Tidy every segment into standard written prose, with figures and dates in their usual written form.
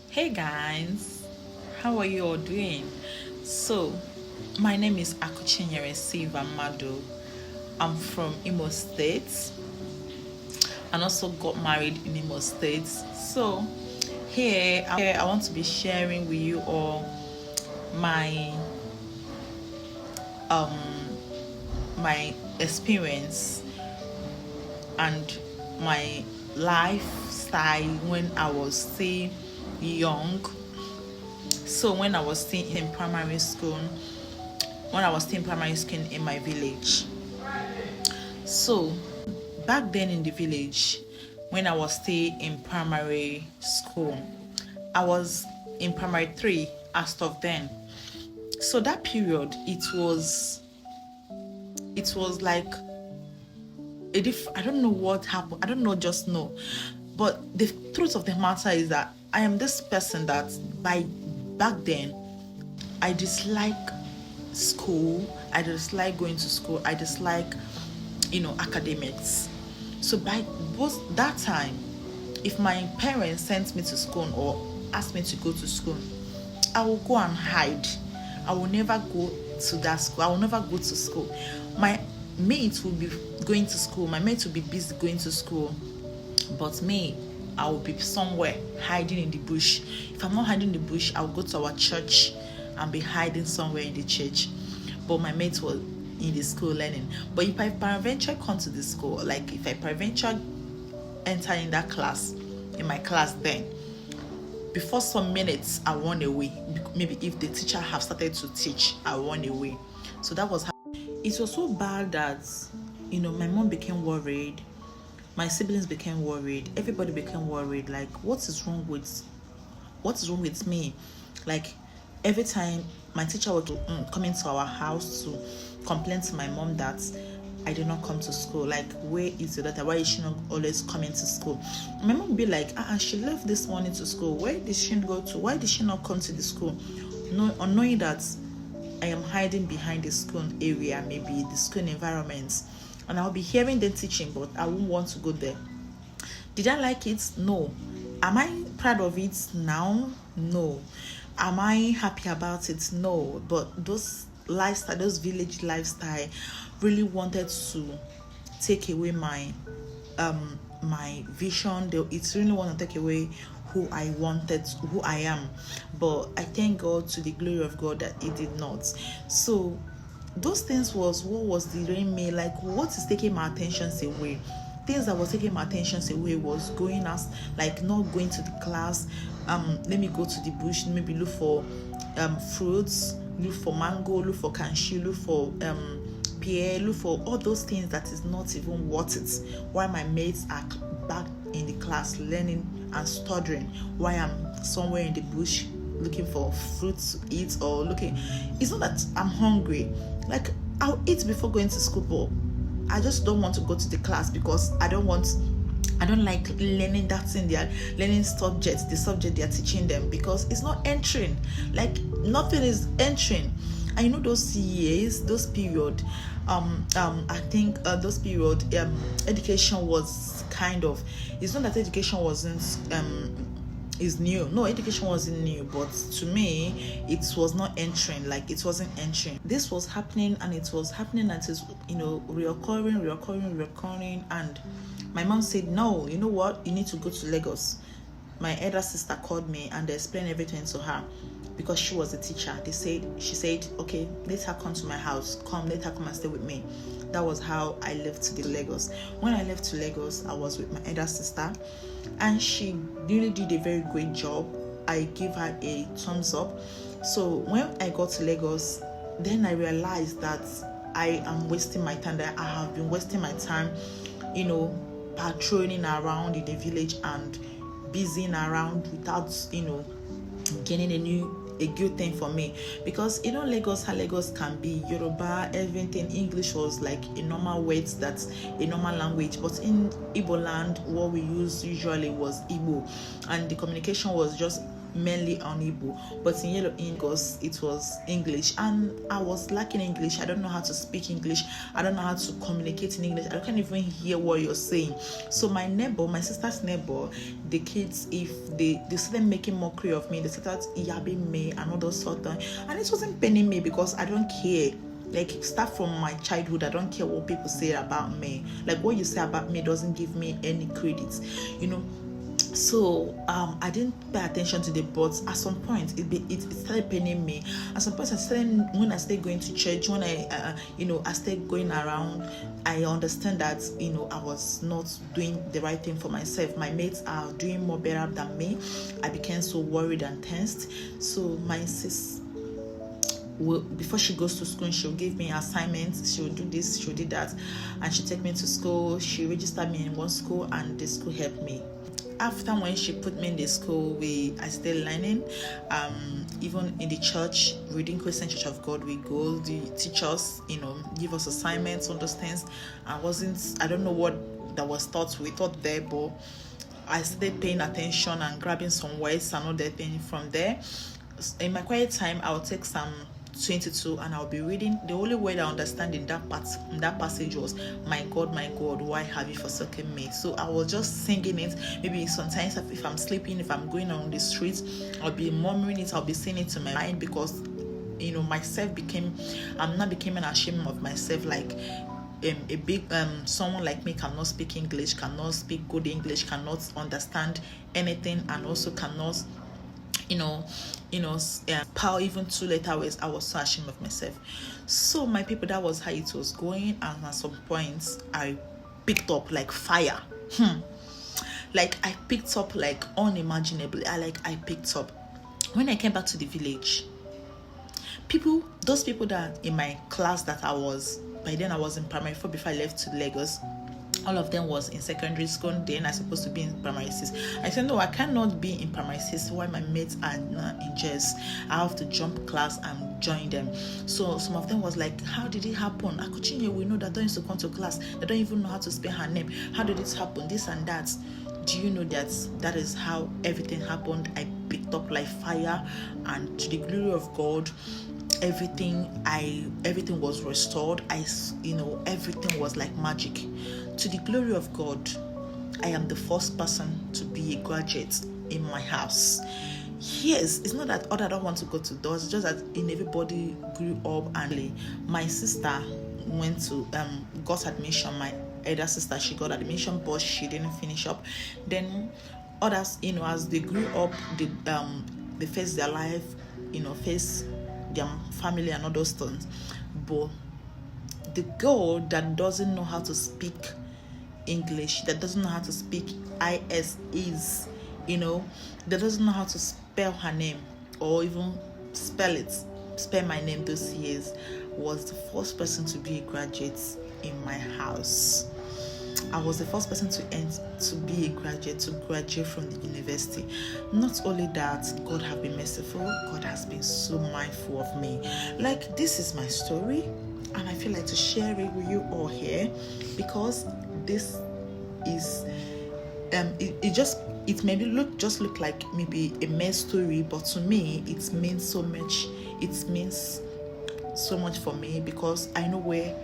Hey guys, how are you all doing? So, my name is Akuchinyere Siva Mado. I'm from Imo State and also got married in Imo State. So, here I want to be sharing with you all my my experience and my lifestyle when I was still young. So when I was still in primary school, in my village. So back then in the village, when I was still in primary school, I was in primary three as of then. So that period, it was like I don't know what happened. I don't know, just know. But the truth of the matter is that I am this person that by back then I dislike school. I dislike going to school. I dislike, academics. So by both that time, if my parents sent me to school or asked me to go to school, I will go and hide. I will never go to that school. I will never go to school. My mates will be going to school. My mates will be busy going to school. But me, I will be somewhere hiding in the bush. If I'm not hiding in the bush, I'll go to our church and be hiding somewhere in the church. But my mates were in the school learning. But if I peradventure come to the school, like if I peradventure enter in that class, in my class then, before some minutes I run away. Maybe if the teacher have started to teach, I run away. So that was how it was so bad that my mom became worried, my siblings became worried, everybody became worried. Like, what is wrong with me? Like, every time my teacher would come into our house to complain to my mom that I did not come to school. Like, where is your daughter? Why is she not always coming to school? My mom would be like, she left this morning to school. Where did she go to? Why did she not come to the school? No, knowing that I am hiding behind the school area, maybe the school environment, and I'll be hearing them teaching, but I won't want to go there. Did I like it? No. Am I proud of it now? No. Am I happy about it? No. But those village lifestyle really wanted to take away my vision. It's really want to take away who I am. But I thank God, to the glory of God, that it did not. So those things was what was delaying me. Like, what is taking my attention away? Things that was taking my attention away was going as, like, not going to the class. Let me go to the bush, maybe look for fruits, look for mango, look for cashew, look for pear, look for all those things that is not even worth it. While my mates are back in the class learning and studying, while I'm somewhere in the bush looking for fruits to eat, or looking. It's not that I'm hungry. Like, I'll eat before going to school, but I just don't want to go to the class because I don't like learning that thing. They are learning the subject they are teaching them, because it's not entering. Like, nothing is entering. And those years, those period, I think those period, education was kind of. It's not that education wasn't is new. No, education wasn't new, but to me, it was not entering. Like, it wasn't entering. This was happening, and it was happening, and it's reoccurring. And my mom said, no, you know what? You need to go to Lagos. My elder sister called me and they explained everything to her, because she was a teacher. She said, okay, let her come to my house. Let her come and stay with me. That was how I left to the Lagos. When I left to Lagos, I was with my elder sister, and she really did a very great job. I give her a thumbs up. So when I got to Lagos, then I realized that I am wasting my time, that I have been wasting my time, patrolling around in the village and busying around without, gaining a good thing for me. Because Lagos, how Lagos can be, Yoruba, everything, English was like a normal word, that's a normal language. But in Igbo land, what we use usually was Igbo, and the communication was just mainly on Igbo, but in Yellow Ingos it was English, and I was lacking English. I don't know how to speak English. I don't know how to communicate in English. I can't even hear what you're saying. So my neighbor, my sister's neighbor, the kids, if they started making mockery of me, they started yabbing me and all those sort of, and it wasn't paining me because I don't care. Like, start from my childhood, I don't care what people say about me. Like, what you say about me doesn't give me any credit, you know. So I didn't pay attention to the, but at some point it started paining me. At some point when I started going to church, when I started going around, I understand that I was not doing the right thing for myself. My mates are doing more better than me. I became so worried and tensed. So my sis, before she goes to school, she'll give me assignments, she'll do this, she'll do that, and she'll take me to school. She registered me in one school, and the school helped me. After, when she put me in the school, I still learning. Even in the church, Redeemed Christian Church of God, we go, the teachers, give us assignments, all those things. I don't know what that was taught. We taught there, but I started paying attention and grabbing some words and all that thing from there. In my quiet time, I'll take Psalm 22 and I'll be reading. The only word I understand in that passage was, my God, why have you forsaken me? So I was just singing it. Maybe sometimes if I'm sleeping, if I'm going on the streets, I'll be murmuring it, I'll be saying it to my mind, because I'm not becoming ashamed of myself. Like, a big someone like me cannot speak English, cannot speak good English, cannot understand anything, and also cannot power even 2 letter words. I was so ashamed of myself. So my people, that was how it was going, and at some points I picked up like fire. Like, I picked up like unimaginably. I picked up. When I came back to the village, those people that in my class that by then I was in primary 4 before I left to Lagos, all of them was in secondary school. Then I supposed to be in primary 6. I said, no, I cannot be in primary 6 while my mates are not in JES. I have to jump class and join them. So some of them was like, how did it happen? Akuchinye, we know that don't used to come to class. They don't even know how to spell her name. How did it happen? This and that. Do you know that is how everything happened? I picked up like fire, and to the glory of God, everything was restored. Everything was like magic. To the glory of God, I am the first person to be a graduate in my house. Yes, it's not that I don't want to go to those, it's just that everybody grew up, and my sister went to got admission. My elder sister, she got admission, but she didn't finish up. Then others, as they grew up, they faced their life, face their family and all those things. But the girl that doesn't know how to speak English, that doesn't know how to speak ISEs, that doesn't know how to spell her name or even spell my name those years, was the first person to be a graduate in my house. I was the first person to be a graduate, to graduate from the university. Not only that, God has been merciful. God has been so mindful of me. Like, this is my story, and I feel like to share it with you all here, because this is it maybe look like maybe a mere story, but to me it means so much. It means so much for me, because I know where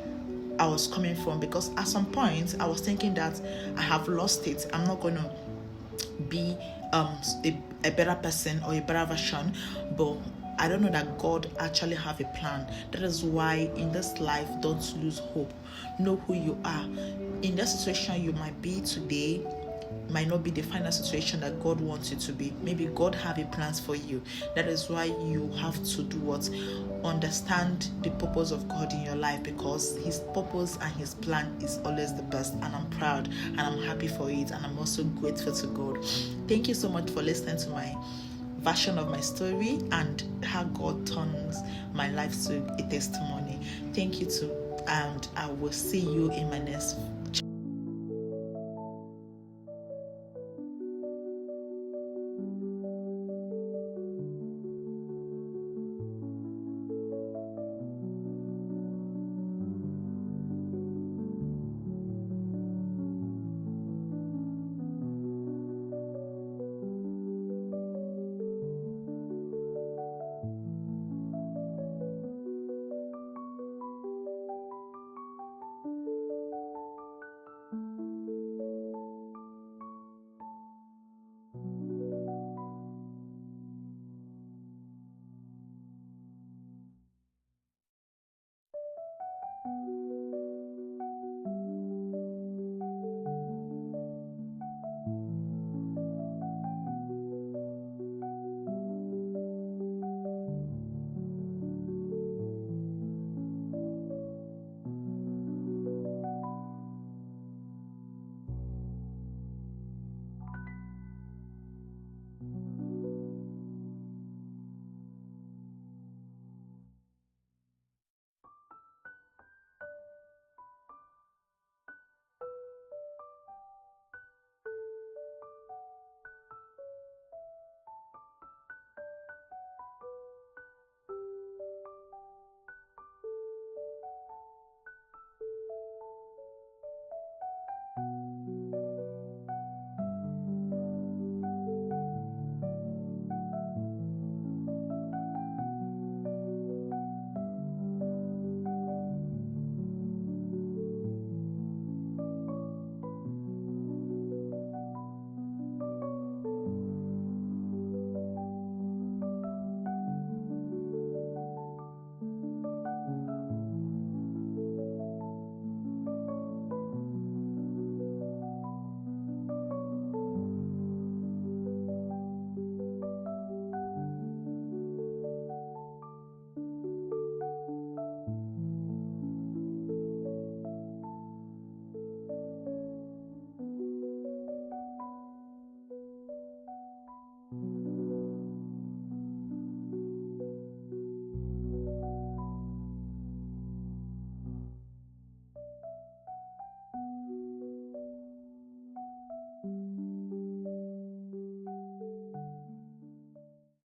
I was coming from. Because at some point I was thinking that I have lost it, I'm not going to be a better person or a better version, but I don't know that God actually have a plan. That is why in this life, don't lose hope. Know who you are. In that situation you might be today, might not be the final situation that God wants you to be. Maybe God have a plans for you. That is why you have to do what? Understand the purpose of God in your life, because His purpose and His plan is always the best, and I'm proud and I'm happy for it, and I'm also grateful to God. Thank you so much for listening to my version of my story and how God turns my life to a testimony. Thank you too, and I will see you in my next